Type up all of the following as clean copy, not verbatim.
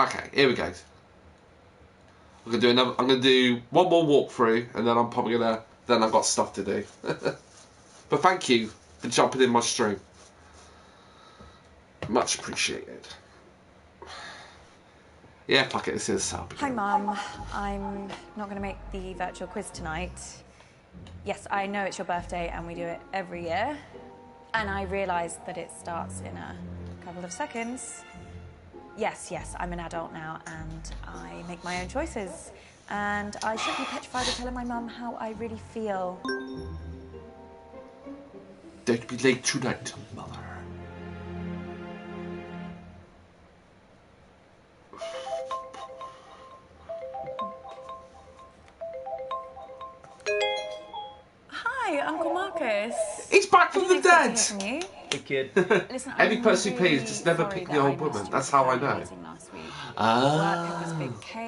Okay, here we go. I'm gonna do one more walkthrough, and then I'm probably gonna. Then I've got stuff to do. But thank you for jumping in my stream. Much appreciated. Yeah, fuck it. This is Sal. Hi, Mum. I'm not going to make the virtual quiz tonight. Yes, I know it's your birthday and we do it every year. And I realise that it starts in a couple of seconds. Yes, I'm an adult now and I make my own choices. And I should be petrified of telling my mum how I really feel. Don't be late tonight, Mother. Hi, Uncle Marcus. He's back from the dead! From you. Hey, kid. Listen, Every person who really plays just never pick the old woman. That's how I know.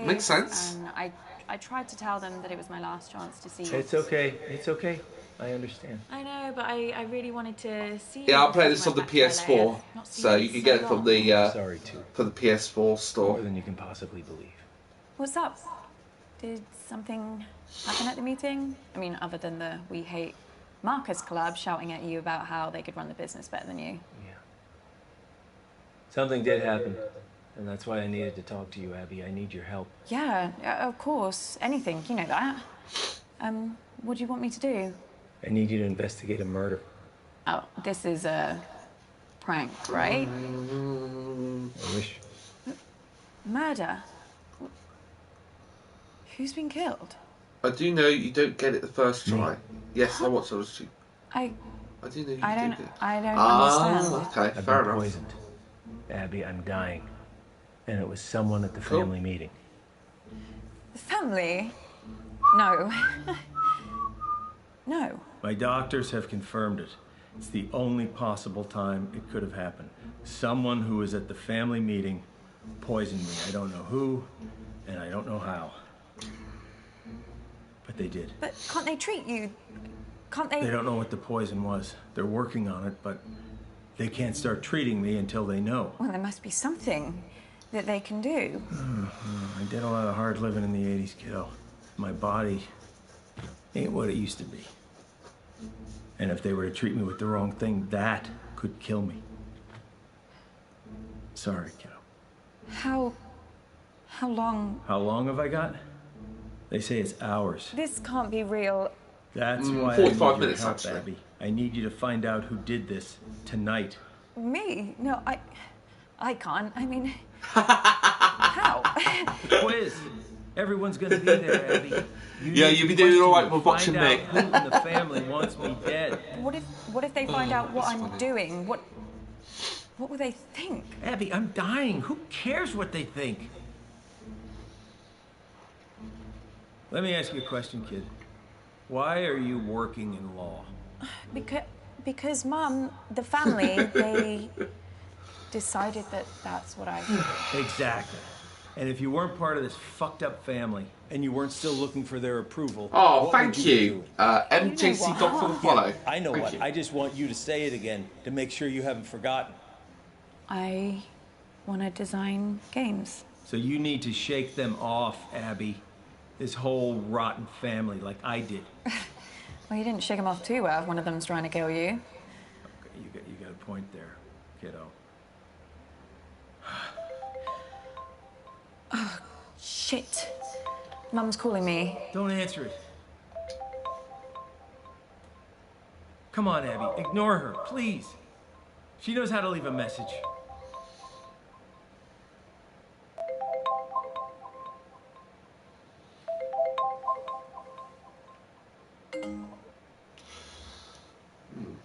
Makes sense. And I tried to tell them that it was my last chance to see you. It's okay. It's okay. I understand. I know, but I really wanted to see you. Yeah, I'll play this on the PS4, so you can get it from the Sorry, too. from the PS4 store. More than you can possibly believe. What's up? Did something happen at the meeting? I mean, other than the We Hate Marcus Club shouting at you about how they could run the business better than you. Yeah. Something did happen, and that's why I needed to talk to you, Abby. I need your help. Yeah, of course. Anything, you know that. What do you want me to do? I need you to investigate a murder. Oh, this is a prank, right? I wish. Murder? Who's been killed? I do know you don't get it the first try. Yes, I watched those. I do know you I don't did it. understand. Okay, I've fair been enough. poisoned. Abby, I'm dying. And it was someone at the family meeting. The family? No. No. My doctors have confirmed it. It's the only possible time it could have happened. Someone who was at the family meeting poisoned me. I don't know who, and I don't know how. But they did. But can't they treat you? Can't they? They don't know what the poison was. They're working on it, but they can't start treating me until they know. Well, there must be something that they can do. I did a lot of hard living in the 80s, kiddo. My body ain't what it used to be. And if they were to treat me with the wrong thing, that could kill me. Sorry, kiddo. How long? How long have I got? They say it's hours. This can't be real. That's why 45 I need your minutes, help, actually. Abby. I need you to find out who did this tonight. Me? No, I can't. I mean, how? Quiz. Everyone's gonna be there, Abby. You'll be doing all right with watching me. Who in the family wants me dead? What if they find out what I'm doing? What will they think? Abby, I'm dying. Who cares what they think? Let me ask you a question, kid. Why are you working in law? Because Mum, the family, they decided that that's what I do. Exactly. And if you weren't part of this fucked up family and you weren't still looking for their approval, Oh, what thank would you. MJC You know Dog for the follow. Yeah, I know Thank what. you. I just want you to say it again to make sure you haven't forgotten. I want to design games. So you need to shake them off, Abby. This whole rotten family, like I did. Well, you didn't shake them off too well if one of them's trying to kill you. Okay, you got a point there, kiddo. Oh, shit. Mum's calling me. Don't answer it. Come on, Abby, ignore her, please. She knows how to leave a message.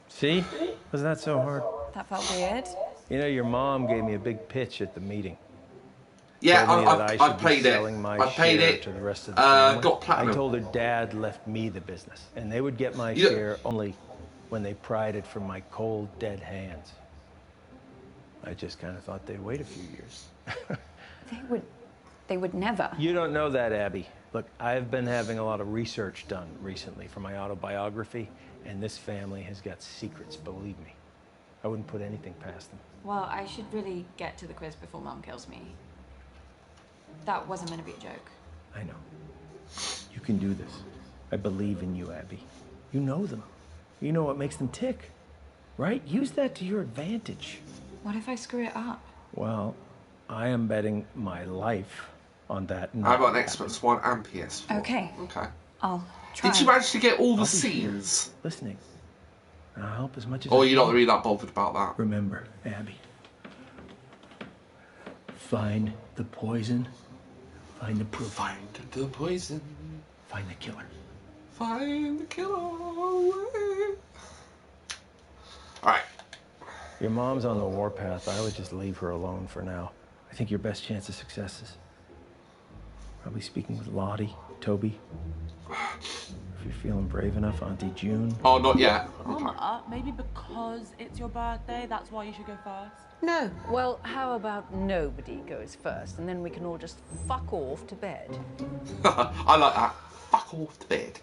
See? Was that so hard? That felt weird. You know, your mom gave me a big pitch at the meeting. Yeah, Told me that I should be played it. selling my I played share it. to the rest of the family. Got platinum. I told her dad left me the business, and they would get my Yeah. share only when they pried it from my cold, dead hands. I just kind of thought they'd wait a few years. They would never. You don't know that, Abby. Look, I've been having a lot of research done recently for my autobiography, and this family has got secrets, believe me. I wouldn't put anything past them. Well, I should really get to the quiz before Mum kills me. That wasn't meant to be a joke. I know. You can do this. I believe in you, Abby. You know them. You know what makes them tick, right? Use that to your advantage. What if I screw it up? Well, I am betting my life on that. I've got an Xbox One and PS4. Okay. Okay. I'll try. Did you manage to get all the I'll be here, scenes? listening. I'll help as much as Or I you're not can. really that bothered about that? Remember, Abby. Find the poison. Find the proof. Find the poison. Find the killer. Find the killer. Alright. Your mom's on the warpath. I would just leave her alone for now. I think your best chance of success is probably speaking with Lottie, Toby. If you're feeling brave enough, Auntie June. Oh, not yet. Okay. Maybe because it's your birthday, that's why you should go first. No. Well, how about nobody goes first, and then we can all just fuck off to bed. I like that. Fuck off to bed.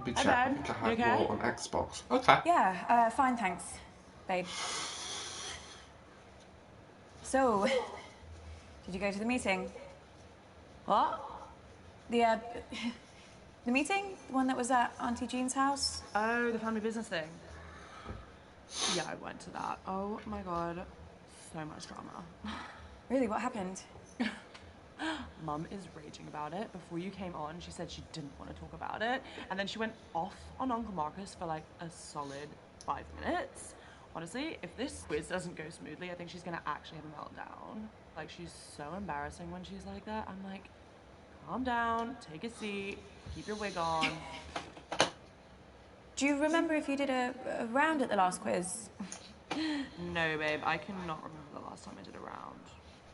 Be check. I think I You have okay? more on Xbox. Okay. Yeah, fine, thanks, babe. So, did you go to the meeting? What? The meeting? The one that was at Auntie Jean's house? Oh, the family business thing. Yeah, I went to that. Oh my god, so much drama. Really, what happened? Mum is raging about it. Before you came on, she said she didn't want to talk about it. And then she went off on Uncle Marcus for like a solid 5 minutes. Honestly, if this quiz doesn't go smoothly, I think she's gonna actually have a meltdown. Like, she's so embarrassing when she's like that. I'm like, calm down, take a seat, keep your wig on. Do you remember if you did a round at the last quiz? No, babe, I cannot remember the last time I did a round.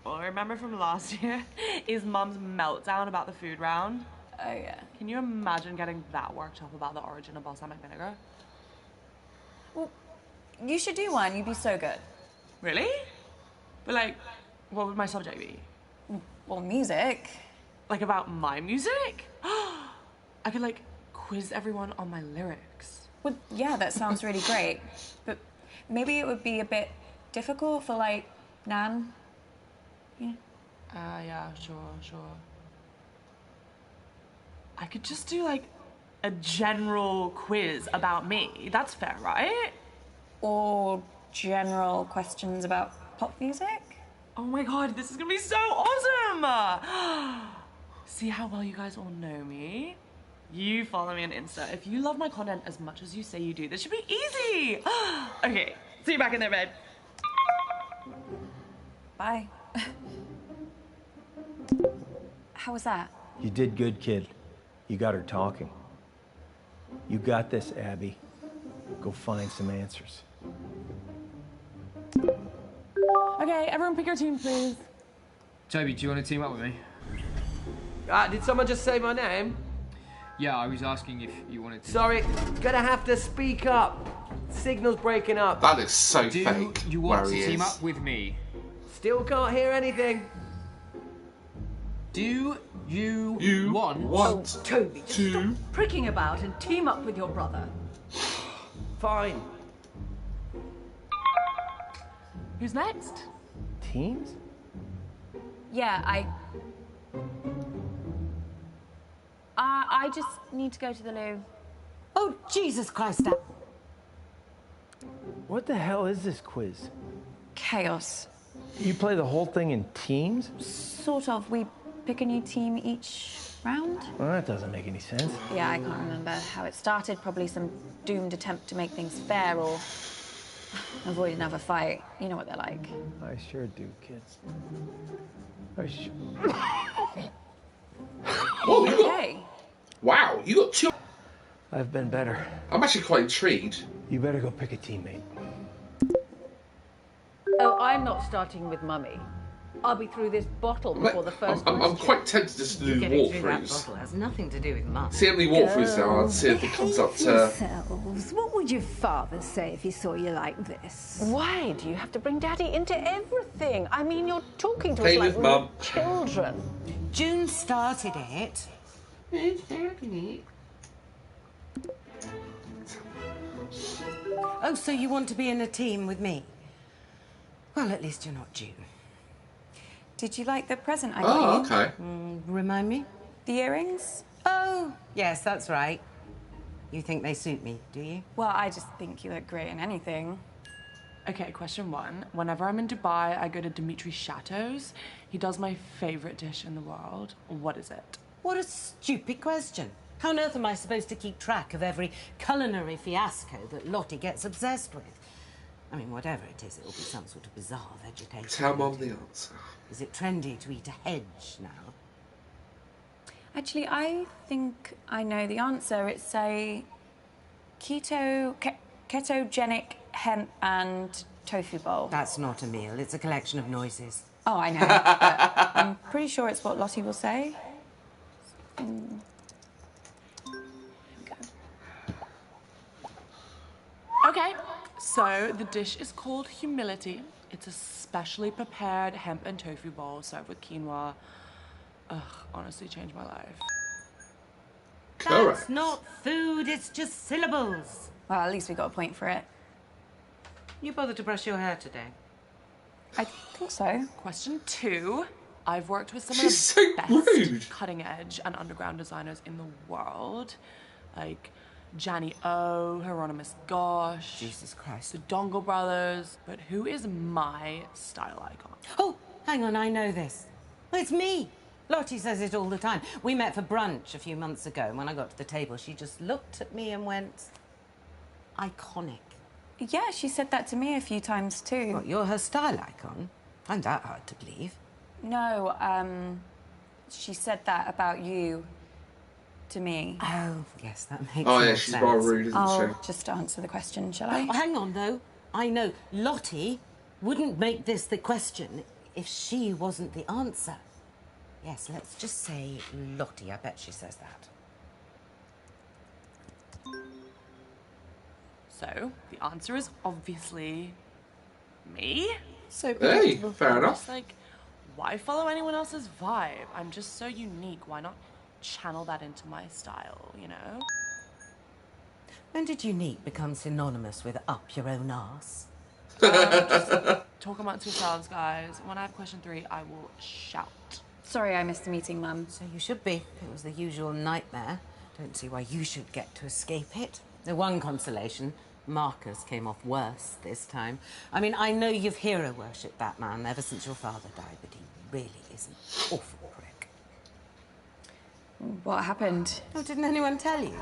All I remember from last year is Mum's meltdown about the food round. Oh, yeah. Can you imagine getting that worked up about the origin of balsamic vinegar? Well, you should do one. You'd be so good. Really? But like, what would my subject be? Well, music. Like about my music? I could like quiz everyone on my lyrics. Well, yeah, that sounds really great. But maybe it would be a bit difficult for, like, Nan. Yeah. Yeah, sure. I could just do like a general quiz about me. That's fair, right? Or general questions about pop music? Oh my god, this is gonna be so awesome! See how well you guys all know me? You follow me on Insta. If you love my content as much as you say you do, this should be easy! Okay, see you back in there, babe. Bye. How was that? You did good, kid. You got her talking. You got this, Abby. Go find some answers. Okay, everyone pick your team, please. Toby, do you want to team up with me? Did someone just say my name? Yeah, I was asking if you wanted to. Sorry, gonna have to speak up. Signal's breaking up. That is so Do fake. you want where to he team is. up with me? Still can't hear anything. Do you want want Toby, just to? stop pricking about and team up with your brother. Fine. Who's next? Teams? Yeah, I just need to go to the loo. Oh, Jesus Christ, Dad. What the hell is this quiz? Chaos. You play the whole thing in teams? Sort of. We pick a new team each round. Well, that doesn't make any sense. Yeah, I can't remember how it started. Probably some doomed attempt to make things fair or avoid another fight. You know what they're like. I sure do, kids. I sure... Oh, you got, Okay. wow, you got 2. I've been better. I'm actually quite intrigued. You better go pick a teammate. Oh, I'm not starting with Mummy. I'll be through this bottle before the first I'm question. quite tempted just to do Getting through that walkthroughs. bottle has nothing to do with Mum. See how many walkthroughs there are and see if it comes up to. Yourselves. What would your father say if he saw you like this? Why do you have to bring Daddy into everything? I mean, you're talking to Play us with like Mum. children. June started it. Oh, so you want to be in a team with me? Well, at least you're not June. Did you like the present I got you? Okay. Remind me? The earrings? Oh, yes, that's right. You think they suit me, do you? Well, I just think you look great in anything. Okay, question 1. Whenever I'm in Dubai, I go to Dimitri's chateaus. He does my favorite dish in the world. What is it? What a stupid question. How on earth am I supposed to keep track of every culinary fiasco that Lottie gets obsessed with? I mean, whatever it is, it'll be some sort of bizarre vegetarian. Tell Mum the answer. Is it trendy to eat a hedge now? Actually, I think I know the answer. It's a ketogenic hemp and tofu bowl. That's not a meal. It's a collection of noises. Oh, I know. But I'm pretty sure it's what Lottie will say. Okay, so the dish is called Humility. It's a specially prepared hemp and tofu bowl served with quinoa. Ugh, honestly changed my life. Correct. That's not food, it's just syllables. Well, at least we got a point for it. You bothered to brush your hair today? I think so. Question 2. I've worked with some of She's the so best rude. cutting edge and underground designers in the world. Like Gianni O, Hieronymus Gosh, Jesus Christ. the Dongle Brothers. But who is my style icon? Oh, hang on, I know this. Well, it's me. Lottie says it all the time. We met for brunch a few months ago, and when I got to the table, she just looked at me and went, iconic. Yeah, she said that to me a few times too. What, you're her style icon? Find that hard to believe. No, she said that about you to me. Oh, yes, that makes Oh, more yeah, she's sense. rather rude, isn't I'll she? just answer the question, shall I? Oh, hang on, though. I know Lottie wouldn't make this the question if she wasn't the answer. Yes, let's just say Lottie. I bet she says that. So, the answer is obviously me. So Hey, predictable. fair I'm enough. just like, why follow anyone else's vibe? I'm just so unique. Why not channel that into my style, you know? When did unique become synonymous with up your own arse? Talk amongst yourselves, guys. When I have question 3, I will shout. Sorry I missed the meeting, Mum. So you should be. It was the usual nightmare. Don't see why you should get to escape it. The one consolation, Marcus came off worse this time. I mean, I know you've hero-worshipped that man ever since your father died, but he really is an awful prick. What happened? Oh, didn't anyone tell you?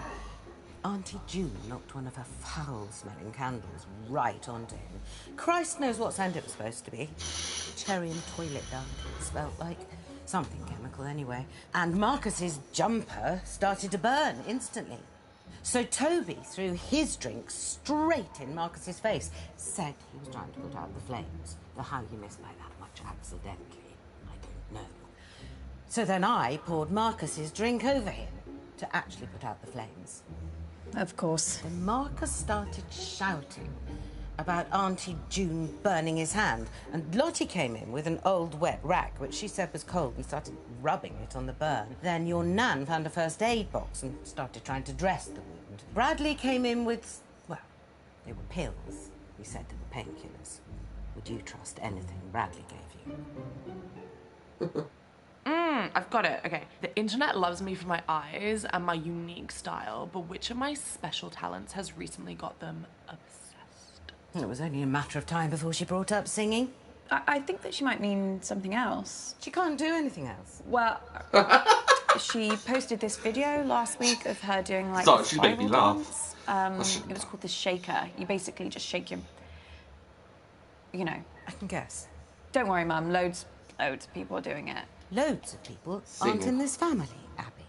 Auntie June knocked one of her foul-smelling candles right onto him. Christ knows what scent it was supposed to be. Cherry and toilet dung, it smelled like. Something chemical, anyway. And Marcus's jumper started to burn instantly. So Toby threw his drink straight in Marcus's face. Said he was trying to put out the flames. But how you missed by that much accidentally, I don't know. So then I poured Marcus's drink over him to actually put out the flames. Of course. Then Marcus started shouting about Auntie June burning his hand, and Lottie came in with an old wet rag, which she said was cold, and started rubbing it on the burn. Then your Nan found a first aid box and started trying to dress the wound. Bradley came in with, well, they were pills. He said they were painkillers. Would you trust anything Bradley gave you? I've got it. Okay. The internet loves me for my eyes and my unique style, but which of my special talents has recently got them obsessed? It was only a matter of time before she brought up singing. I think that she might mean something else. She can't do anything else. Well, she posted this video last week of her doing like Sorry, a she made me spiral laugh. dance. It was called the shaker. You basically just shake your, you know. I can guess. Don't worry, Mum. Loads of people are doing it. Loads of people aren't in this family, Abby.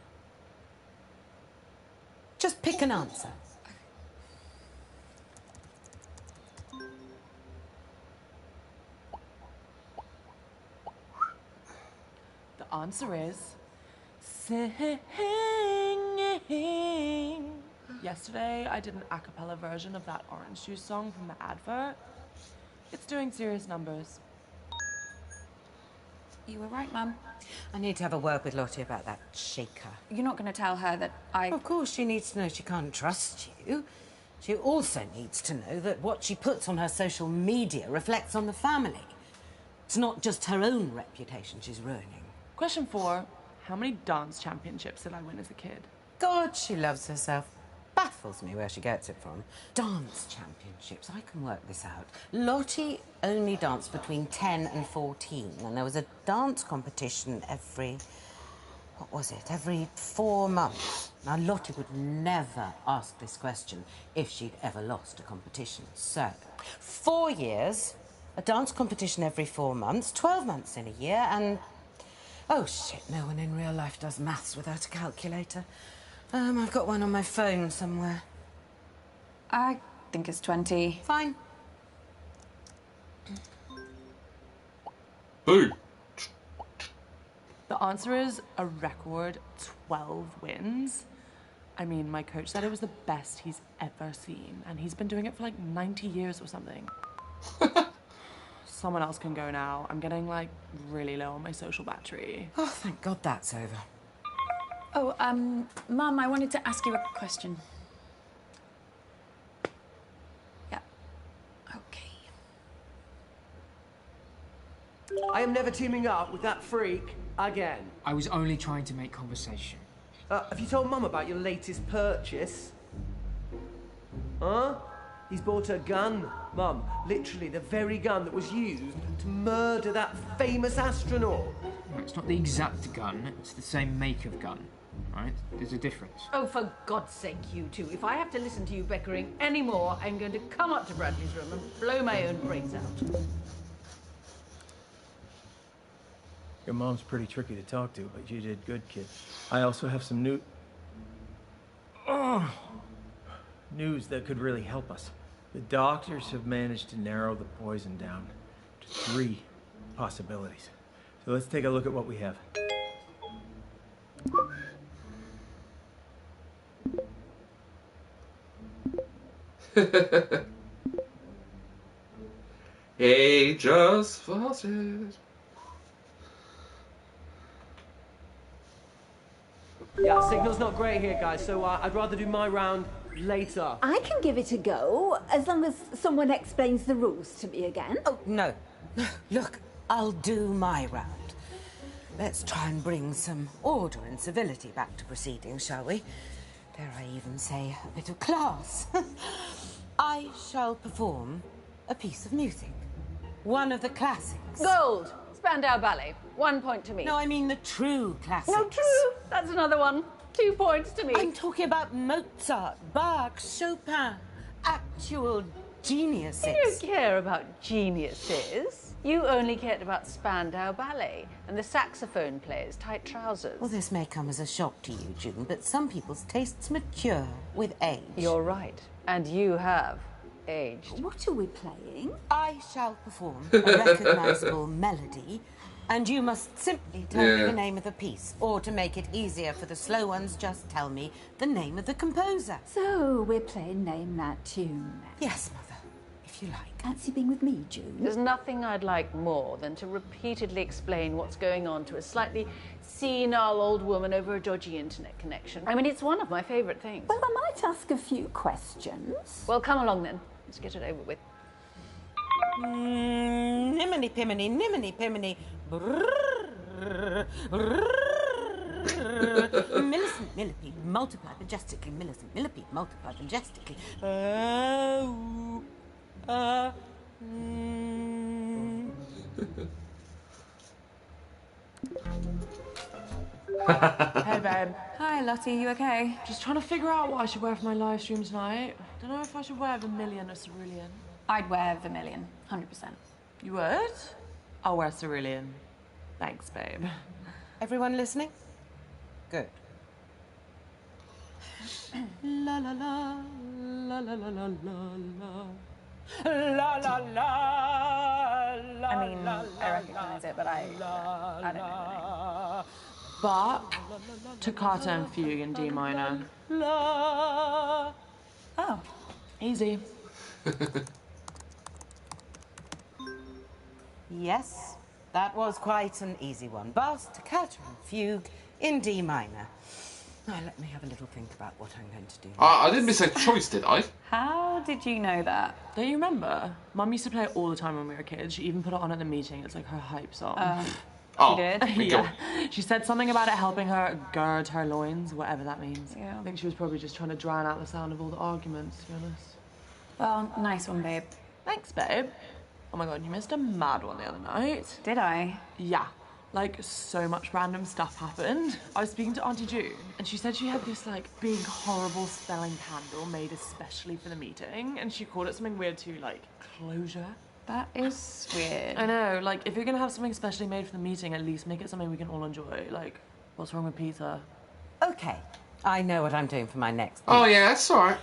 Just pick an answer. The answer is singing. Yesterday, I did an a cappella version of that orange juice song from the advert. It's doing serious numbers. You were right, Mum. I need to have a word with Lottie about that shaker. You're not going to tell her that I... Of course, she needs to know she can't trust you. She also needs to know that what she puts on her social media reflects on the family. It's not just her own reputation she's ruining. Question 4. How many dance championships did I win as a kid? God, she loves herself. Baffles me where she gets it from. Dance championships, I can work this out. Lottie only danced between 10 and 14, and there was a dance competition every 4 months. Now, Lottie would never ask this question if she'd ever lost a competition. So, 4 years, a dance competition every 4 months, 12 months in a year, and... Oh, shit, no one in real life does maths without a calculator. I've got one on my phone somewhere. I think it's 20. Fine. Boo. The answer is a record 12 wins. I mean, my coach said it was the best he's ever seen, and he's been doing it for like 90 years or something. Someone else can go now. I'm getting like really low on my social battery. Oh, thank God that's over. Oh, Mum, I wanted to ask you a question. Yeah. Okay. I am never teaming up with that freak again. I was only trying to make conversation. Have you told Mum about your latest purchase? Huh? He's bought a gun, Mum. Literally the very gun that was used to murder that famous astronaut. No, it's not the exact gun, it's the same make of gun, right? There's a difference. Oh, for God's sake, you two. If I have to listen to you bickering anymore, I'm going to come up to Bradley's room and blow my own brains out. Your mom's pretty tricky to talk to, but you did good, kid. I also have some news that could really help us. The doctors have managed to narrow the poison down to 3 possibilities. So let's take a look at what we have. Hey, just farted. Yeah, signal's not great here, guys, so I'd rather do my round later. I can give it a go, as long as someone explains the rules to me again. Oh, no. Look, I'll do my round. Let's try and bring some order and civility back to proceedings, shall we? Dare I even say a bit of class? I shall perform a piece of music. One of the classics. Gold! Spandau Ballet. 1 point to me. No, I mean the true classics. No, true. That's another one. 2 points to me. I'm talking about Mozart, Bach, Chopin. Actual geniuses. You don't care about geniuses. You only cared about Spandau Ballet and the saxophone player's tight trousers. Well, this may come as a shock to you, June, but some people's tastes mature with age. You're right. And you have aged. What are we playing? I shall perform a recognisable melody, and you must simply tell me the name of the piece. Or to make it easier for the slow ones, just tell me the name of the composer. So, we're playing Name That Tune. Yes, Mother, if you like. Fancy being with me, June? There's nothing I'd like more than to repeatedly explain what's going on to a slightly senile old woman over a dodgy internet connection. I mean, it's one of my favourite things. Well, I might ask a few questions. Well, come along then. Let's get it over with. Niminy piminy, niminy piminy. Millicent millipede, multiply majestically. Millicent millipede, multiply majestically. Hey, babe. Hi, Lottie, you okay? Just trying to figure out what I should wear for my live stream tonight. Don't know if I should wear vermilion or cerulean. I'd wear vermilion, 100%. You would? I'll wear cerulean. Thanks, babe. Everyone listening? Good. La la la, la la la la la. La la la, la. I mean, I recognise it, but I don't know the name. Bach, Toccata and Fugue in D minor. La. Oh. Easy. Yes, that was quite an easy one. Bach, Toccata and Fugue in D minor. Now let me have a little think about what I'm going to do. I didn't miss a choice, did I? How did you know that? Don't you remember? Mum used to play it all the time when we were kids. She even put it on at the meeting. It's like her hype song. Oh, She did? Yeah. She said something about it helping her gird her loins, whatever that means. Yeah. I think she was probably just trying to drown out the sound of all the arguments, to be honest. Well, nice one, babe. Thanks, babe. Oh my god, you missed a mad one the other night. Did I? Yeah. Like, so much random stuff happened. I was speaking to Auntie June, and she said she had this, like, big, horrible smelling candle made especially for the meeting, and she called it something weird too, like, closure. That is weird. I know, like, if you're gonna have something specially made for the meeting, at least make it something we can all enjoy. Like, what's wrong with pizza? Okay, I know what I'm doing for my next. Oh, yeah, that's all right.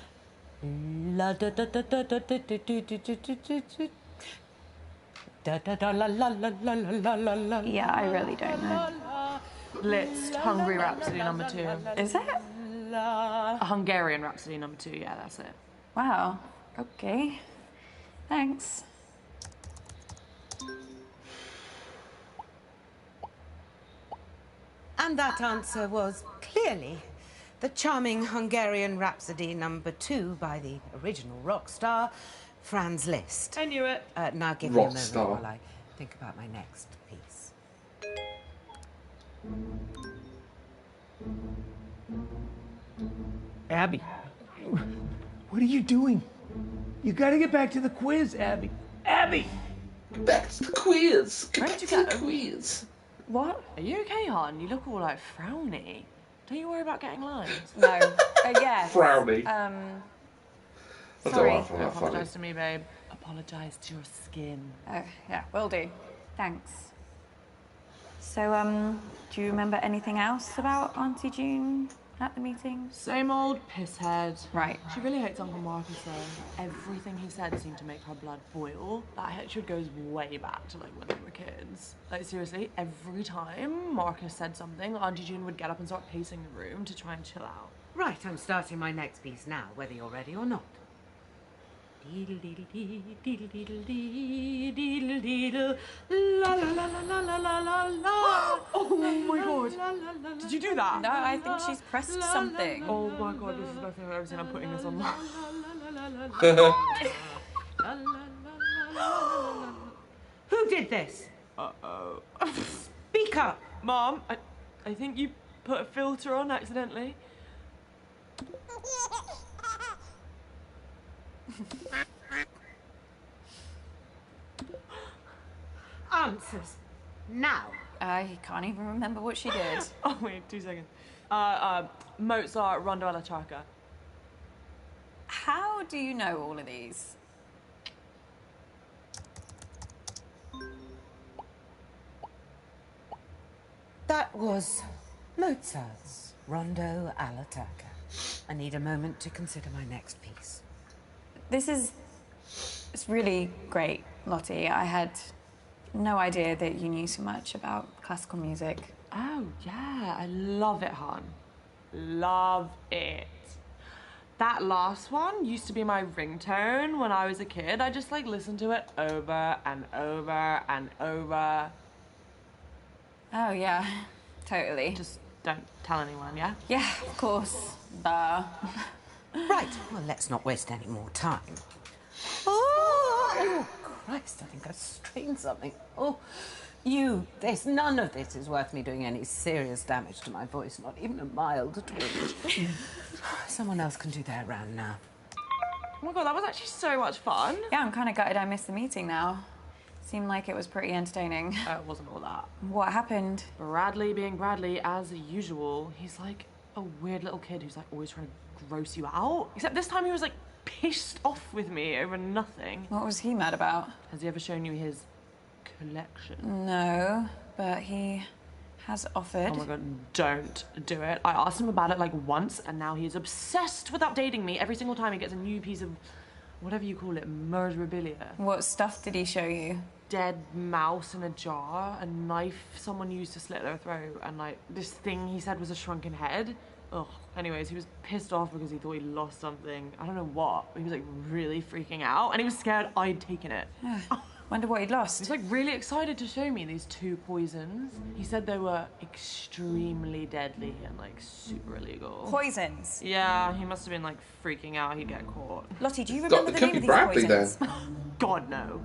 La da da da da da da da da da da da da da la la la la la la la. Yeah, I really don't know. Blitzed Hungry Rhapsody number 2. Is it? A Hungarian Rhapsody number 2, yeah, that's it. Wow. Okay. Thanks. And that answer was clearly the charming Hungarian Rhapsody number 2 by the original rock star, Franz Liszt. I knew it. Now give me a Rock moment star. while I think about my next piece. Abby, what are you doing? You gotta get back to the quiz, Abby. Abby! Back to the quiz. Where did you go? Quiz. What? Are you okay, hon? You look all, like, frowny. Don't you worry about getting lines. No. Yeah. Frowny. Um. I don't Sorry. laugh at Don't that funny. apologise to me, babe. Apologise to your skin. Oh, yeah, will do. Thanks. So, do you remember anything else about Auntie June at the meeting? Same old pisshead. Right. She really hates Uncle Marcus, though. Everything he said seemed to make her blood boil. That hatred goes way back to, like, when they were kids. Like, seriously, every time Marcus said something, Auntie June would get up and start pacing the room to try and chill out. Right, I'm starting my next piece now, whether you're ready or not. Deedle-deedle-dee, deedle-deedle-dee, deedle-deedle, la la la la la la la la. Oh my god! Did you do that? No, I think she's pressed something. Oh my god, this is the best thing I've ever seen. I'm putting this on. Who did this? Uh-oh. Speak up. Mom, I think you put a filter on accidentally. Answers. Now. I can't even remember what she did. Oh wait, 2 seconds. Mozart, Rondo alla Turca. How do you know all of these? That was Mozart's Rondo alla Turca. I need a moment to consider my next piece. It's really great, Lottie. I had no idea that you knew so much about classical music. Oh yeah, I love it, hon. Love it. That last one used to be my ringtone when I was a kid. I just like listened to it over and over and over. Oh yeah, totally. Just don't tell anyone, yeah? Yeah, of course. Duh. Right, well, let's not waste any more time. Oh, Christ, I think I strained something. Oh, none of this is worth me doing any serious damage to my voice, not even a mild twinge. Someone else can do their round now. Oh my god, that was actually so much fun. Yeah, I'm kind of gutted I missed the meeting now. Seemed like it was pretty entertaining. It wasn't all that. What happened? Bradley being Bradley, as usual. He's like a weird little kid who's like always trying to gross you out. Except this time he was like pissed off with me over nothing. What was he mad about? Has he ever shown you his collection? No, but he has offered. Oh my god, don't do it. I asked him about it like once and now he's obsessed with updating me every single time he gets a new piece of whatever you call it, murderabilia. What stuff did he show you? Dead mouse in a jar, a knife someone used to slit their throat, and like this thing he said was a shrunken head. Ugh. Anyways, he was pissed off because he thought he lost something. I don't know what, but he was like really freaking out and he was scared I'd taken it. Wonder what he'd lost. He's like really excited to show me these 2 poisons. He said they were extremely deadly and like super illegal. Poisons? Yeah, he must have been like freaking out he'd get caught. Lottie, do you Got remember the the name cookie of these Bradley poisons? God, no.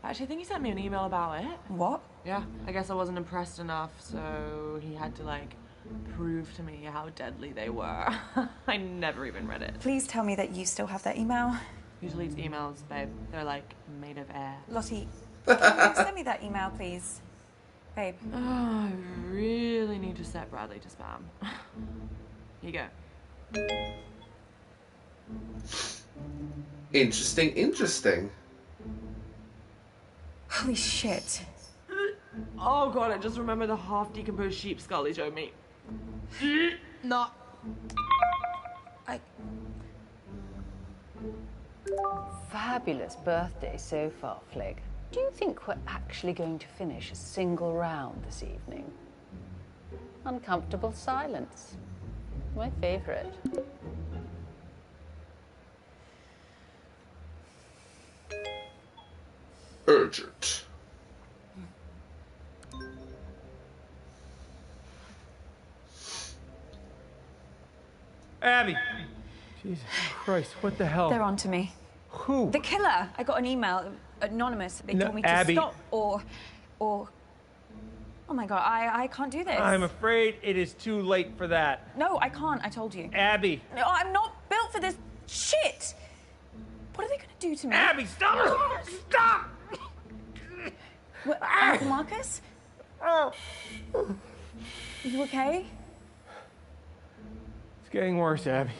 Actually, I think he sent me an email about it. What? Yeah, I guess I wasn't impressed enough, so he had to like prove to me how deadly they were. I never even read it. Please tell me that you still have that email. Who deletes emails, babe? They're like made of air. Lottie, can you send me that email, please? Babe. Oh, I really need to set Bradley to spam. Here you go. Interesting, interesting. Holy shit. Oh god, I just remember the half-decomposed sheep skull he showed me. No. Fabulous birthday so far, Flig. Do you think we're actually going to finish a single round this evening? Uncomfortable silence. My favorite. Urgent. Abby! Jesus Christ, what the hell? They're on to me. Who? The killer. I got an email, anonymous. They No, told me to Abby. stop or... Oh my god, I can't do this. I'm afraid it is too late for that. No, I can't, I told you. Abby! No, I'm not built for this shit! What are they gonna do to me? Abby, stop! Stop! What, Uncle Marcus? Are you okay? It's getting worse, Abby.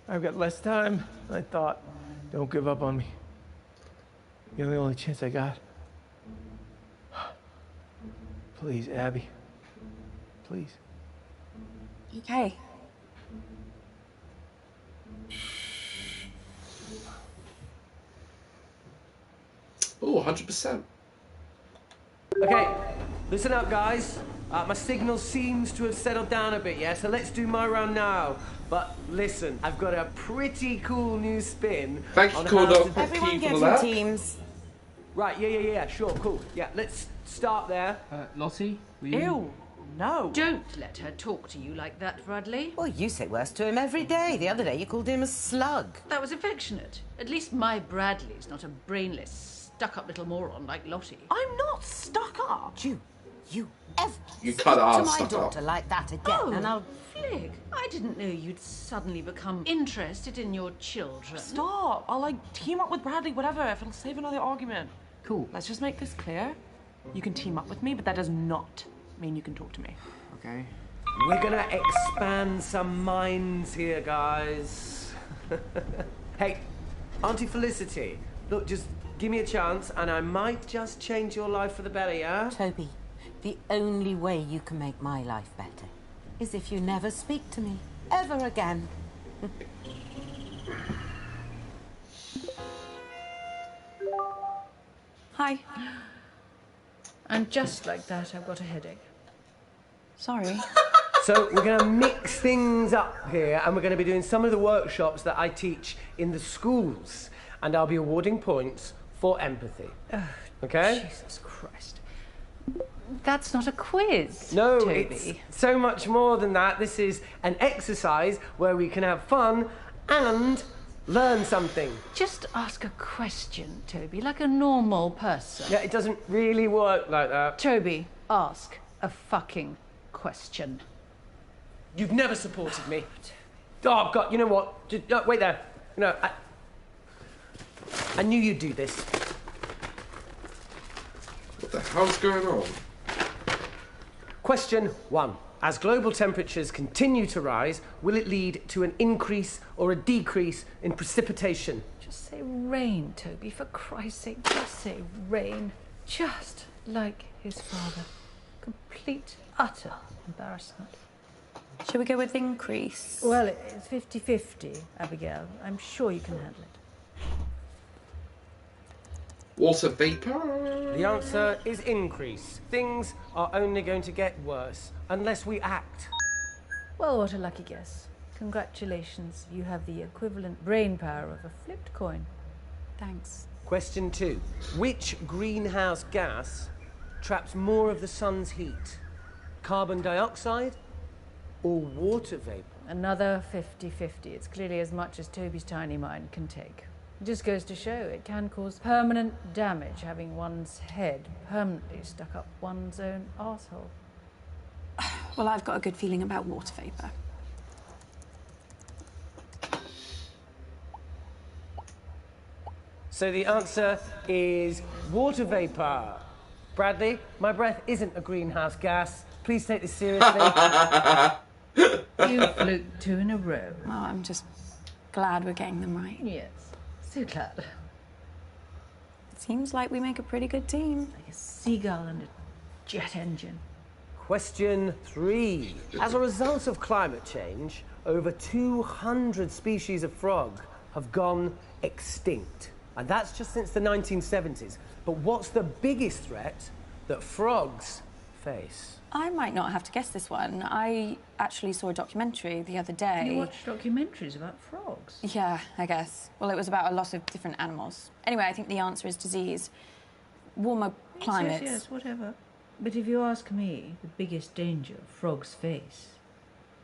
I've got less time than I thought. Don't give up on me. You're the only chance I got. Please, Abby. Please. Okay. Oh, 100%. Okay, listen up, guys. My signal seems to have settled down a bit, yeah? So let's do my round now. But listen, I've got a pretty cool new spin. Thank you, on cool how dog. to- Thank Everyone you get for in that. teams. Right, yeah, sure, cool. Yeah, let's start there. Lottie, will you? Ew, no. Don't let her talk to you like that, Bradley. Well, you say worse to him every day. The other day you called him a slug. That was affectionate. At least my Bradley's not a brainless, stuck-up little moron like Lottie. I'm not stuck up. You ever You speak cut to our my stuff daughter out. like that again, and I'll... Flig, I didn't know you'd suddenly become interested in your children. Stop. I'll like team up with Bradley, whatever, if it'll save another argument. Cool. Let's just make this clear. You can team up with me, but that does not mean you can talk to me. Okay. We're gonna expand some minds here, guys. Hey, Auntie Felicity, look, just give me a chance and I might just change your life for the better, yeah? Toby, the only way you can make my life better is if you never speak to me ever again. Hi. And just like that, I've got a headache. Sorry. So we're going to mix things up here and we're going to be doing some of the workshops that I teach in the schools. And I'll be awarding points for empathy. Okay? Jesus Christ. That's not a quiz, No, Toby. it's so much more than that. This is an exercise where we can have fun and learn something. Just ask a question, Toby, like a normal person. Yeah, it doesn't really work like that. Toby, ask a fucking question. You've never supported me. Oh, God, you know what? Just, wait there. You know, I knew you'd do this. What the hell's going on? Question 1. As global temperatures continue to rise, will it lead to an increase or a decrease in precipitation? Just say rain, Toby, for Christ's sake. Just say rain. Just like his father. Complete, utter embarrassment. Shall we go with increase? Well, it's 50-50, Abigail. I'm sure you can handle it. Water vapor? The answer is increase. Things are only going to get worse unless we act. Well, what a lucky guess. Congratulations. You have the equivalent brain power of a flipped coin. Thanks. Question 2. Which greenhouse gas traps more of the sun's heat? Carbon dioxide or water vapour? Another 50-50. It's clearly as much as Toby's tiny mind can take. It just goes to show it can cause permanent damage having one's head permanently stuck up one's own arsehole. Well, I've got a good feeling about water vapour. So the answer is water vapour. Bradley, my breath isn't a greenhouse gas. Please take this seriously. You fluked 2 in a row. Oh, I'm just glad we're getting them right. Yes, so glad. It seems like we make a pretty good team. Like a seagull and a jet engine. Question 3. As a result of climate change, over 200 species of frog have gone extinct. And that's just since the 1970s. But what's the biggest threat that frogs face? I might not have to guess this one. I actually saw a documentary the other day. You watch documentaries about frogs? Yeah, I guess. Well, it was about a lot of different animals. Anyway, I think the answer is disease. Warmer climates. Yes, whatever. But if you ask me, the biggest danger frogs face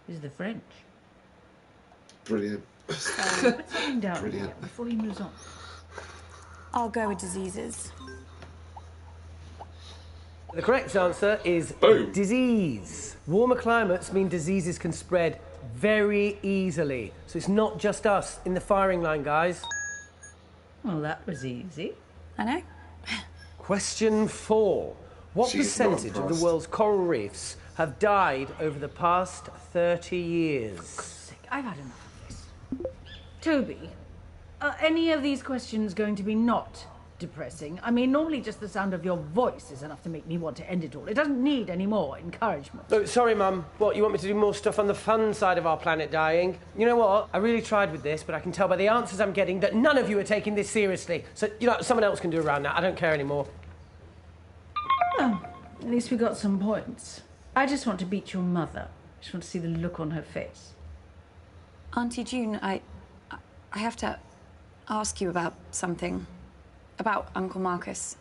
is the French. Brilliant. Put something down Brilliant. here before he moves on. I'll go with diseases. The correct answer is Boom. disease. Warmer climates mean diseases can spread very easily. So it's not just us in the firing line, guys. Well, that was easy. I know. Question 4. What She's not percentage of the impressed. world's coral reefs have died over the past 30 years? I've had enough of this. Toby, are any of these questions going to be not depressing? I mean, normally just the sound of your voice is enough to make me want to end it all. It doesn't need any more encouragement. Oh, sorry, Mum. What, you want me to do more stuff on the fun side of our planet dying? You know what? I really tried with this, but I can tell by the answers I'm getting that none of you are taking this seriously. So, someone else can do around that. I don't care anymore. Well, at least we got some points. I just want to beat your mother. I just want to see the look on her face. Auntie June, I have to ask you about something. About Uncle Marcus.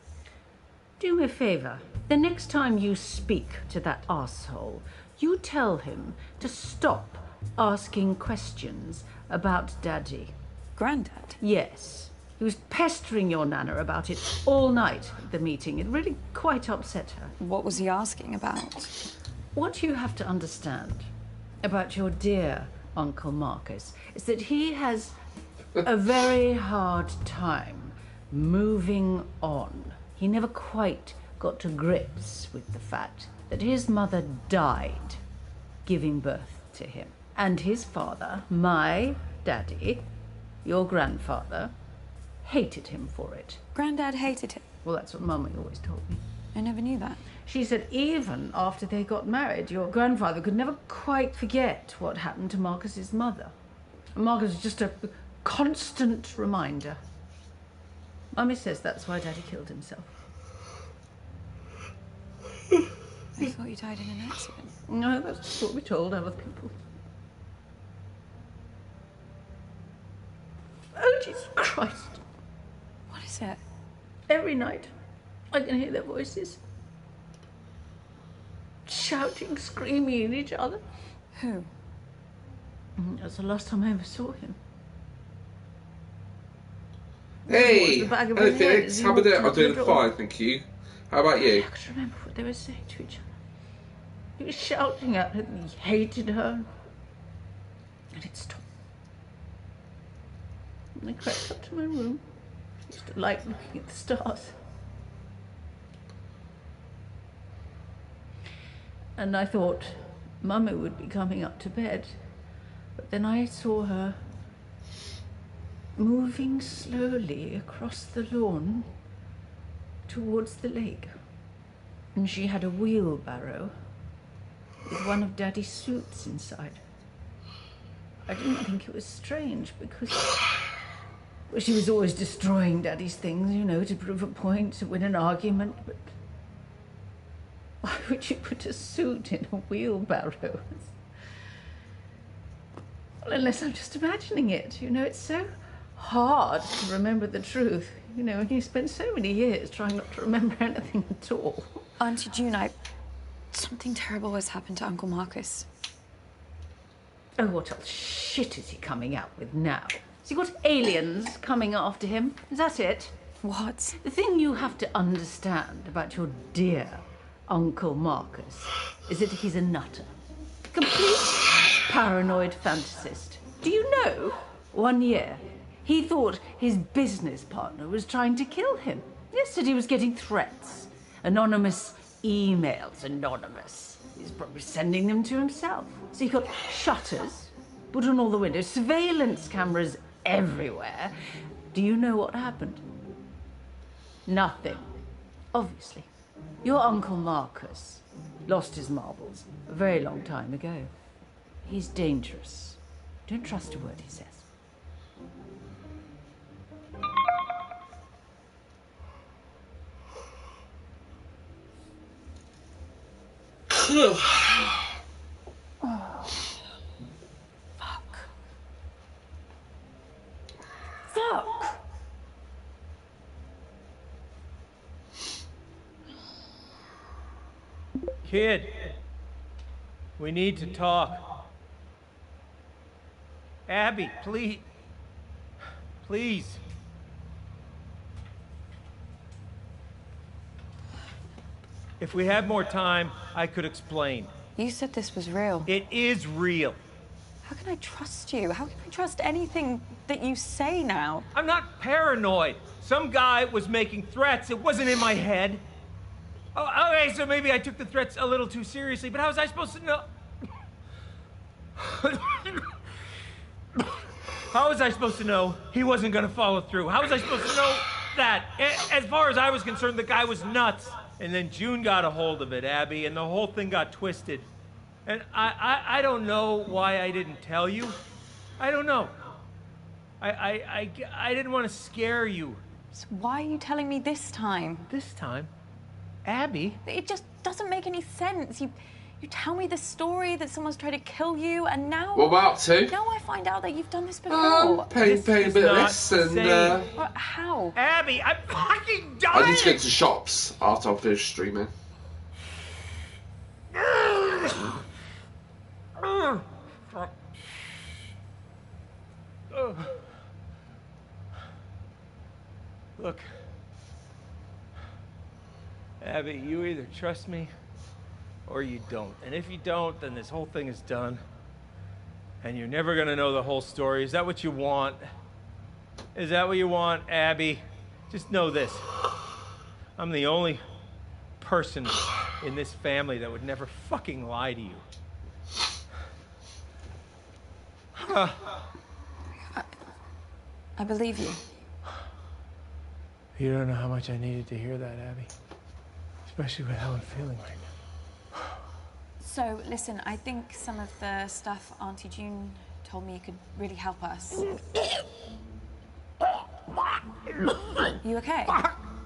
Do me a favour. The next time you speak to that arsehole, you tell him to stop asking questions about Daddy. Grandad? Yes. He was pestering your Nana about it all night at the meeting. It really quite upset her. What was he asking about? What you have to understand about your dear Uncle Marcus is that he has a very hard time moving on. He never quite got to grips with the fact that his mother died giving birth to him. And his father, my daddy, your grandfather, hated him for it. Grandad hated him? Well, that's what Mummy always told me. I never knew that. She said even after they got married, your grandfather could never quite forget what happened to Marcus's mother. Marcus was just a constant reminder. Mummy says that's why Daddy killed himself. I thought you died in an accident. No, that's what we told other people. Oh, Jesus Christ. What is it? Every night, I can hear their voices. Shouting, screaming at each other. Who? That's the last time I ever saw him. Hey! The back of Hello, his head Felix. as he How about walked it? I'm out the doing door. fine, thank you. How about you? I can't remember what they were saying to each other. He was shouting at her that he hated her. And it stopped. And I crept up to my room. I used to like looking at the stars. And I thought Mummy would be coming up to bed. But then I saw her moving slowly across the lawn towards the lake. And she had a wheelbarrow with one of Daddy's suits inside. I didn't think it was strange because well, she was always destroying Daddy's things, you know, to prove a point, to win an argument, but why would you put a suit in a wheelbarrow? Well, unless I'm just imagining it, you know, it's so hard to remember the truth. You know, you spent so many years trying not to remember anything at all. Auntie June, something terrible has happened to Uncle Marcus. Oh, what else shit is he coming out with now? Has he got aliens coming after him? Is that it? What? The thing you have to understand about your dear Uncle Marcus is that he's a nutter. Complete paranoid fantasist. Do you know, 1 year, he thought his business partner was trying to kill him. Yesterday he was getting threats. Anonymous emails, anonymous. He's probably sending them to himself. So he got shutters, put on all the windows, surveillance cameras everywhere. Do you know what happened? Nothing. Obviously. Your Uncle Marcus lost his marbles a very long time ago. He's dangerous. Don't trust a word he says. Fuck. Kid, we need to talk. Abby, please. Please. If we had more time, I could explain. You said this was real. It is real. How can I trust you? How can I trust anything that you say now? I'm not paranoid. Some guy was making threats. It wasn't in my head. Oh, okay, so maybe I took the threats a little too seriously, but how was I supposed to know? How was I supposed to know he wasn't gonna follow through? How was I supposed to know that? As far as I was concerned, the guy was nuts. And then June got a hold of it, Abby, and the whole thing got twisted. And I don't know why I didn't tell you. I don't know. I didn't want to scare you. So why are you telling me this time? This time? Abby? It just doesn't make any sense. You tell me the story that someone's tried to kill you, and now... What about to? Now I find out that you've done this before. Pay a bit of this and... How? Abby, I'm fucking dying! I need to get to shops after I finish streaming. Look, Abby, you either trust me or you don't. And if you don't, then this whole thing is done. And you're never gonna know the whole story. Is that what you want? Is that what you want, Abby? Just know this. I'm the only person in this family that would never fucking lie to you. I believe you. You don't know how much I needed to hear that, Abby. Especially with how I'm feeling right now. So, listen, I think some of the stuff Auntie June told me could really help us. You okay?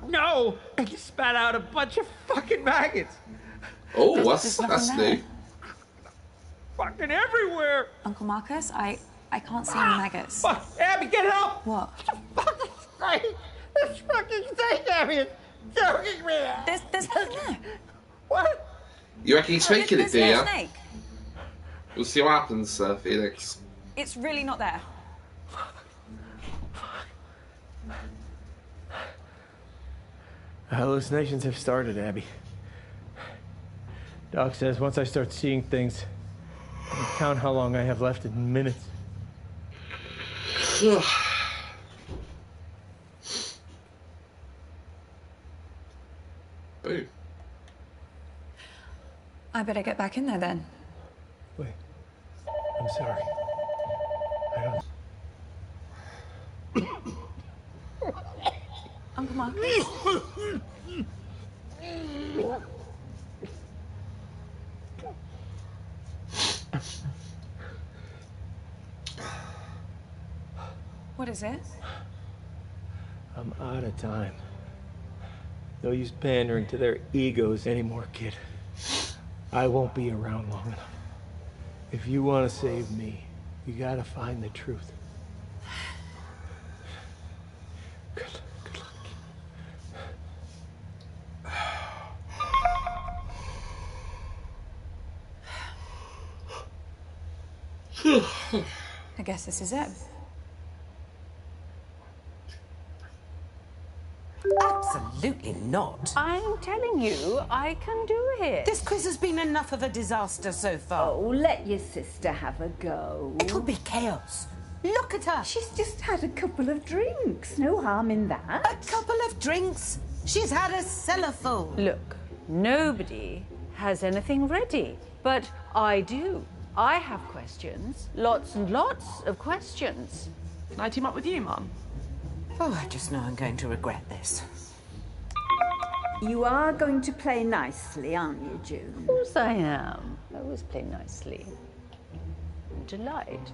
No! I just spat out a bunch of fucking maggots. Oh, that's new. Fucking everywhere! Uncle Marcus, I can't see any maggots. Fuck! Abby, get help! What? Fucking snake! This fucking snake, Abby, is choking me! There's nothing there. What? You reckon he's faking it, do There's no you? snake. We'll see what happens, Felix. It's really not there. The hallucinations have started, Abby. Doc says once I start seeing things, I can count how long I have left in minutes. Boo. I better get back in there then. Wait. I'm sorry. I don't... Uncle Marcus. What is it? I'm out of time. No use pandering to their egos anymore, kid. I won't be around long enough. If you want to save me, you gotta find the truth. Good luck, I guess this is it. Absolutely not. I'm telling you, I can do it. This quiz has been enough of a disaster so far. Oh, let your sister have a go. It'll be chaos. Look at her. She's just had a couple of drinks. No harm in that. A couple of drinks? She's had a cellar full. Look, nobody has anything ready, but I do. I have questions. Lots and lots of questions. Can I team up with you, Mum? Oh, I just know I'm going to regret this. You are going to play nicely, aren't you, June? Of course I am. I always play nicely. Delight.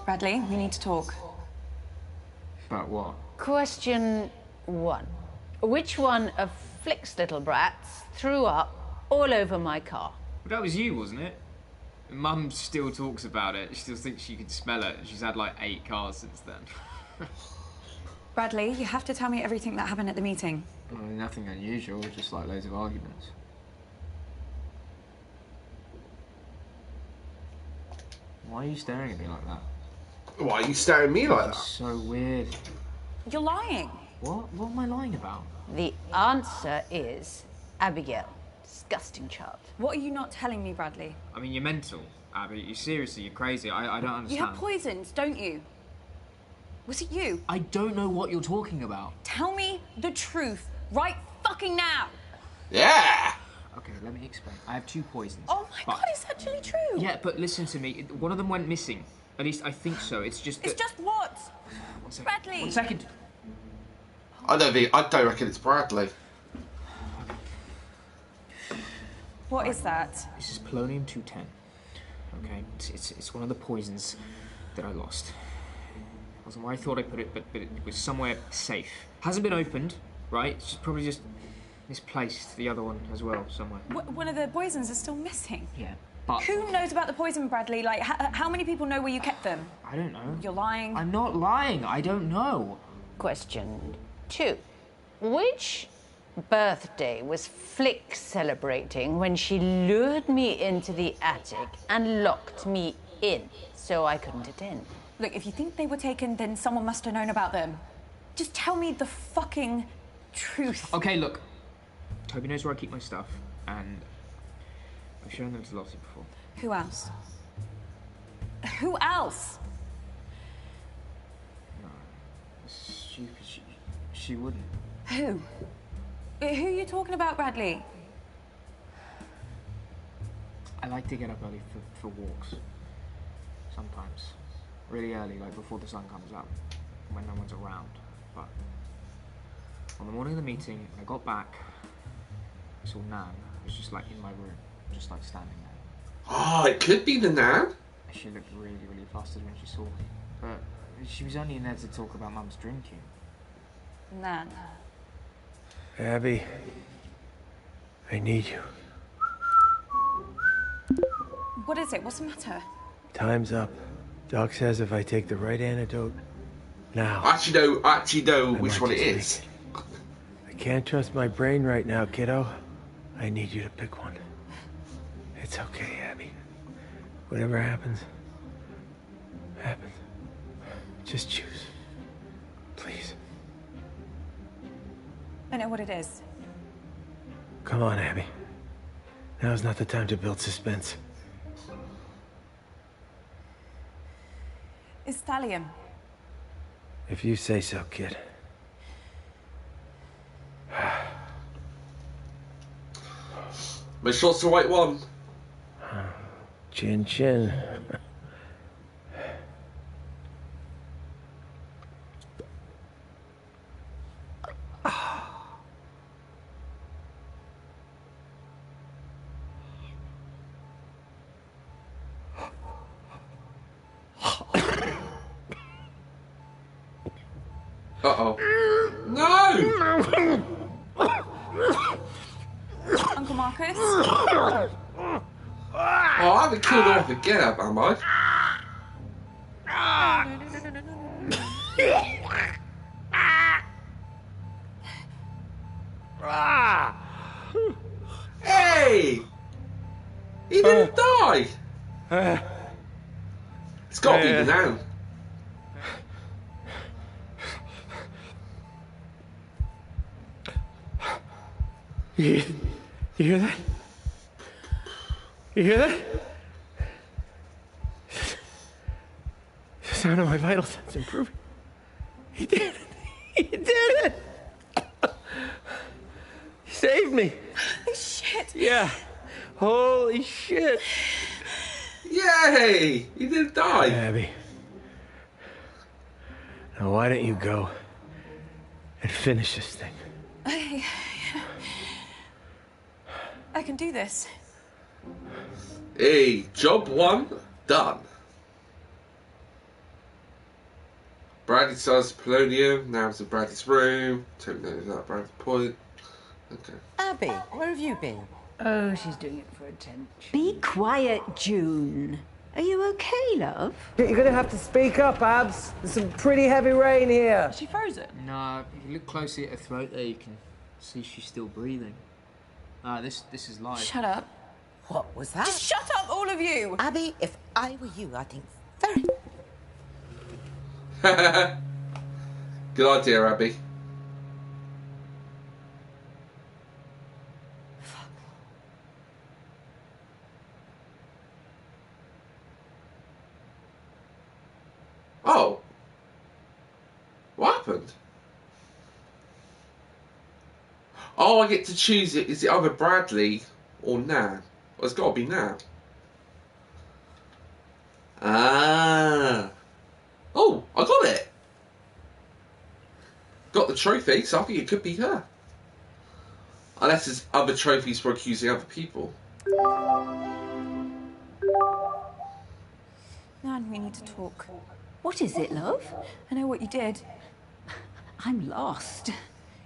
Bradley, we need to talk. About what? Question 1. Which one of Flick's little brats threw up all over my car? Well, that was you, wasn't it? Mum still talks about it. She still thinks she can smell it. She's had like 8 cars since then. Bradley, you have to tell me everything that happened at the meeting. Well, nothing unusual, just like loads of arguments. Why are you staring at me like that? Why are you staring at me like that? So weird. You're lying. What? What am I lying about? The answer is Abigail. Disgusting child. What are you not telling me, Bradley? I mean, you're mental, Abby. You seriously, you're crazy. I don't understand. You have poisons, don't you? Was it you? I don't know what you're talking about. Tell me the truth right fucking now. Yeah! Okay, let me explain. I have 2 poisons. Oh my God, it's actually true. Yeah, but listen to me. One of them went missing. At least I think so. It's just that... It's just what? 1 second. Bradley. 1 second. I don't reckon it's Bradley. What is that? This is polonium-210. Okay, it's one of the poisons that I lost. It wasn't where I thought I put it, but it was somewhere safe. Hasn't been opened, right? It's probably just misplaced. The other one as well, somewhere. One of the poisons is still missing. Yeah, but... Who knows about the poison, Bradley? Like, how many people know where you kept them? I don't know. You're lying. I'm not lying. I don't know. Question 2. Which birthday was Flick celebrating when she lured me into the attic and locked me in so I couldn't attend? Look, if you think they were taken, then someone must have known about them. Just tell me the fucking truth. Okay, look. Toby knows where I keep my stuff, and I've shown them to Lottie before. Who else? Who else? No, it's stupid. She wouldn't. Who? Who are you talking about, Bradley? I like to get up early for walks. Sometimes. Really early, like before the sun comes up, when no one's around. But on the morning of the meeting, when I got back, I saw Nan. It was just like in my room, just like standing there. Oh, it could be the Nan. She looked really, really flustered when she saw me. But she was only in there to talk about Mum's drinking. Nan. Abby, I need you. What is it? What's the matter? Time's up. Doc says if I take the right antidote now. I actually know which one it just is. I can't trust my brain right now, kiddo. I need you to pick one. It's okay, Abby. Whatever happens, happens. Just choose. Please. I know what it is. Come on, Abby. Now's not the time to build suspense. It's thallium. If you say so, kid. Make sure it's the right one. Chin chin. Uh-oh. No! Uncle Marcus? Oh, I haven't killed her off again, am I? Hey! I'll be the Nan. You hear that? You hear that? The sound of my vital signs improving. He did it. He did it. He saved me. Holy shit. Yeah. Holy shit. Yay! He didn't die. Abby. Now why don't you go and finish this thing? I can do this. Hey, job 1 done. Bradley sells polonium. Now it's in Bradley's room. Toby knows that Bradley's point. Okay. Abby, where have you been? Oh, she's doing it for attention. Be quiet, June. Are you okay, love? You're gonna have to speak up, Abs. There's some pretty heavy rain here. Is she frozen? No, if you look closely at her throat there, you can see she's still breathing. This is live. Shut up. What was that? Just shut up, all of you! Abby, if I were you, I'd think very... Good idea, Abby. Oh. What happened? Oh, I get to choose it. Is it either Bradley or Nan? Well, it's got to be Nan. Ah. Oh, I got it. Got the trophy, so I think it could be her. Unless there's other trophies for accusing other people. Nan, we need to talk. What is it, love? I know what you did. I'm lost.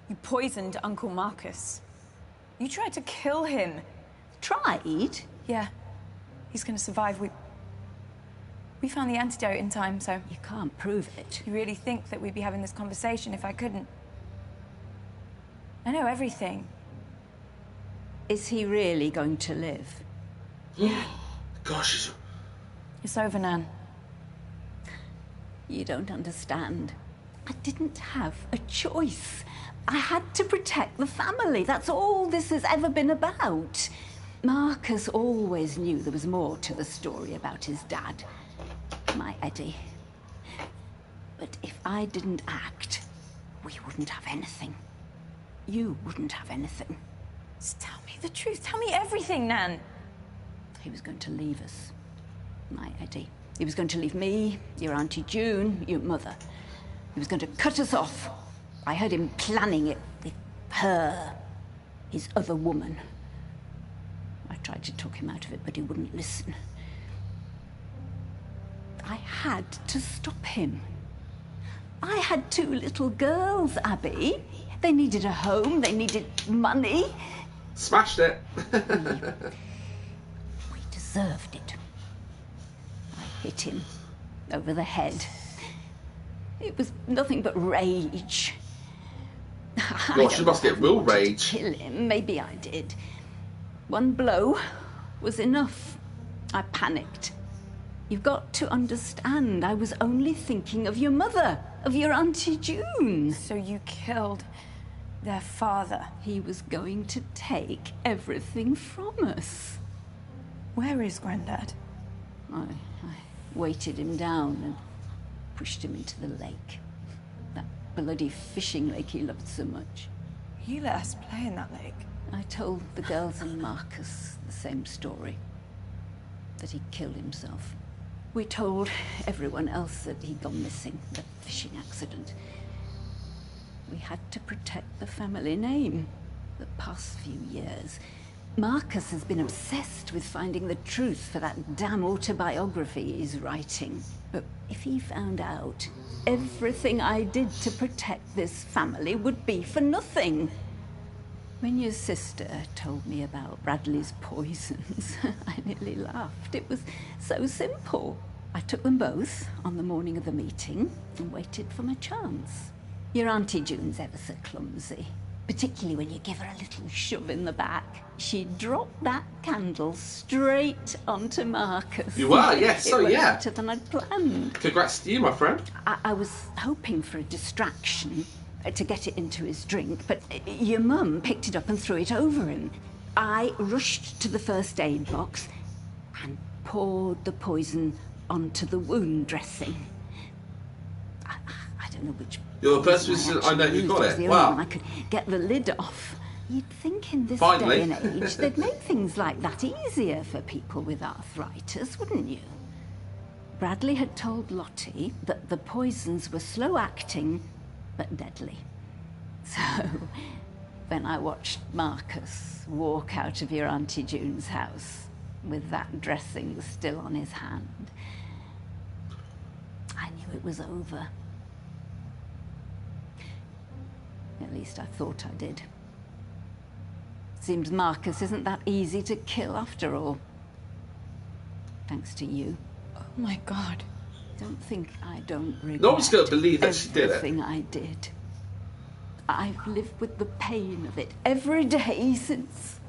You poisoned Uncle Marcus. You tried to kill him. Tried? Yeah. He's gonna survive. We found the antidote in time, so... You can't prove it. You really think that we'd be having this conversation if I couldn't? I know everything. Is he really going to live? Gosh, It's over, Nan. You don't understand. I didn't have a choice. I had to protect the family. That's all this has ever been about. Marcus always knew there was more to the story about his dad, my Eddie. But if I didn't act, we wouldn't have anything. You wouldn't have anything. Just tell me the truth. Tell me everything, Nan. He was going to leave us, my Eddie. He was going to leave me, your Auntie June, your mother. He was going to cut us off. I heard him planning it with her, his other woman. I tried to talk him out of it, but he wouldn't listen. I had to stop him. I had 2 little girls, Abby. They needed a home, they needed money. smashed it. We deserved it. I hit him over the head. It was nothing but rage. Gosh, you must get real rage. Kill him. Maybe I did. One blow was enough. I panicked. You've got to understand, I was only thinking of your mother, of your Auntie June. So you killed their father. He was going to take everything from us. Where is Grandad? I weighted him down and pushed him into the lake. That bloody fishing lake he loved so much. You let us play in that lake. I told the girls and Marcus the same story. That he killed himself. We told everyone else that he'd gone missing, the fishing accident. We had to protect the family name. The past few years, Marcus has been obsessed with finding the truth for that damn autobiography he's writing. But if he found out, everything I did to protect this family would be for nothing. When your sister told me about Bradley's poisons, I nearly laughed. It was so simple. I took them both on the morning of the meeting and waited for my chance. Your Auntie June's ever so clumsy. particularly when you give her a little shove in the back. She dropped that candle straight onto Marcus. You were, yes, It went yeah. better than I'd planned. Congrats to you, my friend. I was hoping for a distraction to get it into his drink, but your mum picked it up and threw it over him. I rushed to the first aid box and poured the poison onto the wound dressing. I don't know which... You're the first person I know who got it. The Wow. only one I could get the lid off. You'd think in this Finally. day and age they'd make things like that easier for people with arthritis, wouldn't you? Bradley had told Lottie that the poisons were slow-acting but deadly. So, when I watched Marcus walk out of your Auntie June's house with that dressing still on his hand, I knew it was over. At least I thought I did. Seems Marcus isn't that easy to kill after all. Thanks to you. Oh my God. Don't think I don't regret No one's going to believe that she did it. everything I did. I've lived with the pain of it every day since.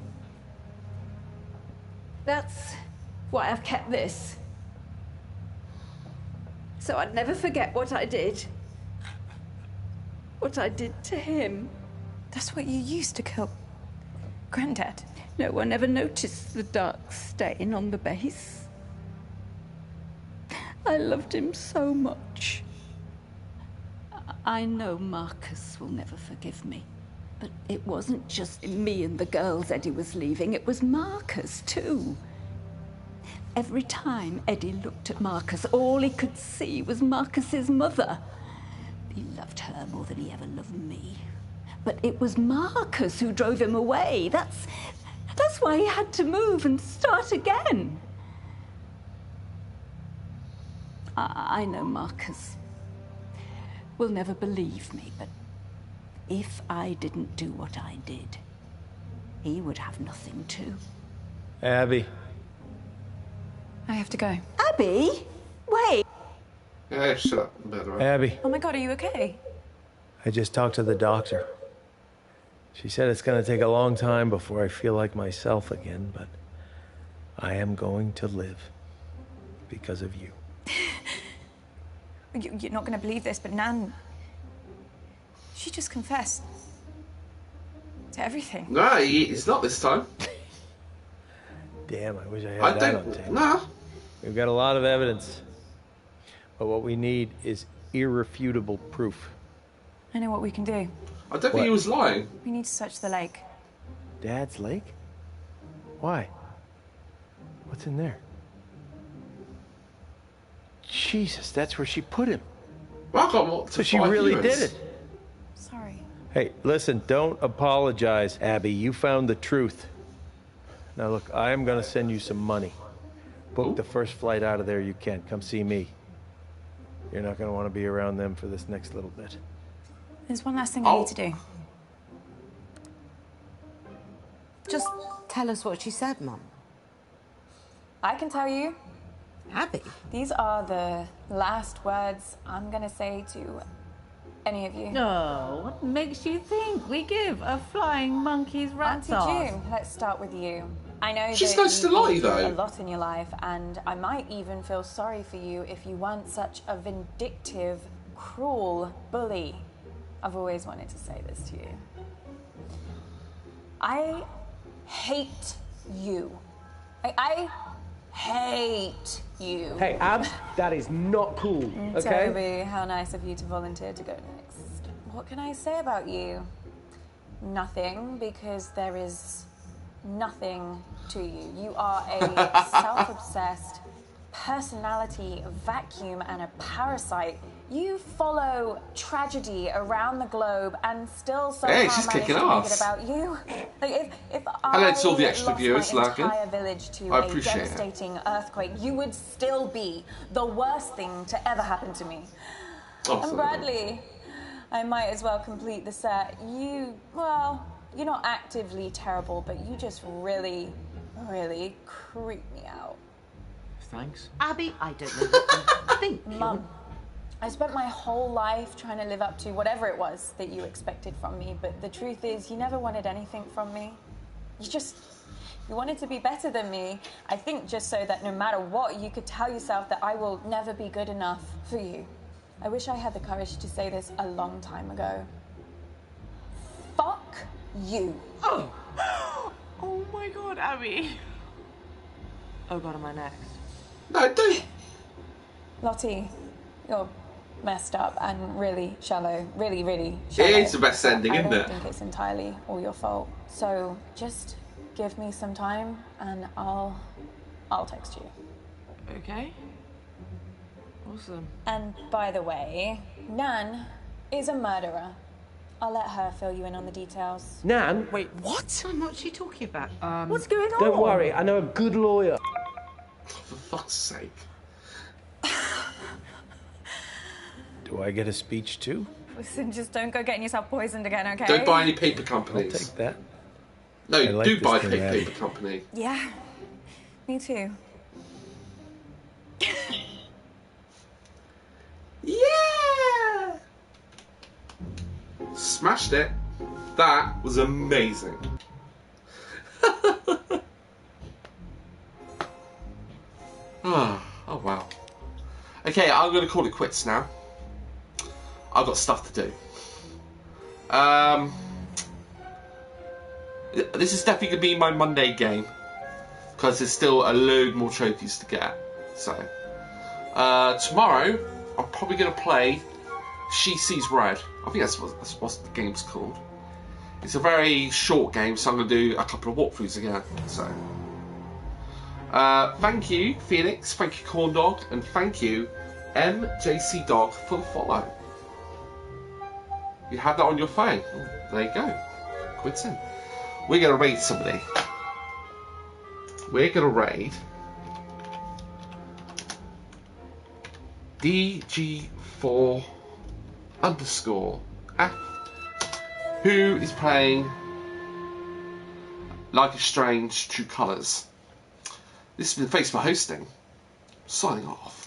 That's why I've kept this. So I'd never forget what I did. What I did to him. That's what you used to kill Granddad. No one ever noticed the dark stain on the base. I loved him so much. I know Marcus will never forgive me. But it wasn't just me and the girls Eddie was leaving, it was Marcus too. Every time Eddie looked at Marcus, all he could see was Marcus's mother. He loved her more than he ever loved me. But it was Marcus who drove him away. That's why he had to move and start again. I know Marcus will never believe me, but if I didn't do what I did, he would have nothing too. Abby. I have to go. Abby? Wait. Yeah, shut up. Better. Abby. Oh my God, are you okay? I just talked to the doctor. She said it's going to take a long time before I feel like myself again, but I am going to live because of you. You're not going to believe this, but Nan... she just confessed to everything. No, it's not this time. Damn, I wish I had I that on think... tape. Nah. We've got a lot of evidence, but what we need is irrefutable proof. I know what we can do. I don't think he was lying. We need to search the lake. Dad's lake? Why? What's in there? Jesus, that's where she put him. Well, I got what? So she really did it. Sorry. Hey, listen, don't apologize, Abby. You found the truth. Now look, I am gonna send you some money. Book the first flight out of there you can. Come see me. You're not gonna want to be around them for this next little bit. There's one last thing I need to do. Just tell us what she said, Mum. I can tell you. Abby. These are the last words I'm going to say to any of you. No, what makes you think we give a flying monkey's rat's Auntie ass? June, let's start with you. I know She's that nice to you've lie, been through though. a lot in your life, and I might even feel sorry for you if you weren't such a vindictive, cruel bully. I've always wanted to say this to you. I hate you. I hate you. Hey, Abs, that is not cool, okay? Toby, how nice of you to volunteer to go next. What can I say about you? Nothing, because there is nothing to you. You are a self-obsessed personality vacuum and a parasite. You follow tragedy around the globe and still somehow Hey, she's manage kicking to ass. make it about you. Like if Hello to all the I extra lost viewers, my Larkin. entire village to I a appreciate it. devastating earthquake, you would still be the worst thing to ever happen to me. Oh, And Bradley, I might as well complete the set. Well, you're not actively terrible, but you just really, really creep me out. Thanks. Abby, I don't know what you think. Mum, I spent my whole life trying to live up to whatever it was that you expected from me, but the truth is you never wanted anything from me. You wanted to be better than me, I think just so that no matter what, you could tell yourself that I will never be good enough for you. I wish I had the courage to say this a long time ago. Fuck you. Oh, oh my God, Abby. Oh God, am I next? No, don't. Lottie, you're messed up and really shallow. Really, really shallow. It is the best ending, isn't it? I don't think it's entirely all your fault. So just give me some time and I'll text you. Okay. Awesome. And by the way, Nan is a murderer. I'll let her fill you in on the details. Nan? Wait, what? What's she talking about? What's going on? Don't worry, I know a good lawyer. For fuck's sake. Do I get a speech too? Listen, just don't go getting yourself poisoned again, okay? Don't buy any paper I'll companies. take that. No, I like do this buy dramatic. paper company. Yeah, me too. Yeah! Smashed it. That was amazing. Oh wow. Okay, I'm gonna call it quits now. I've got stuff to do. This is definitely gonna be my Monday game because there's still a load more trophies to get. So tomorrow I'm probably gonna play She Sees Red. I think that's what the game's called. It's a very short game, so I'm gonna do a couple of walkthroughs again. So thank you Phoenix, thank you Corn Dog, and thank you MJC Dog for the follow. You have that on your phone. Oh, there you go. Quits in. We're gonna raid somebody. We're gonna raid DG4_F, who is playing Life is Strange True Colours. This has been Face for Hosting. Signing off.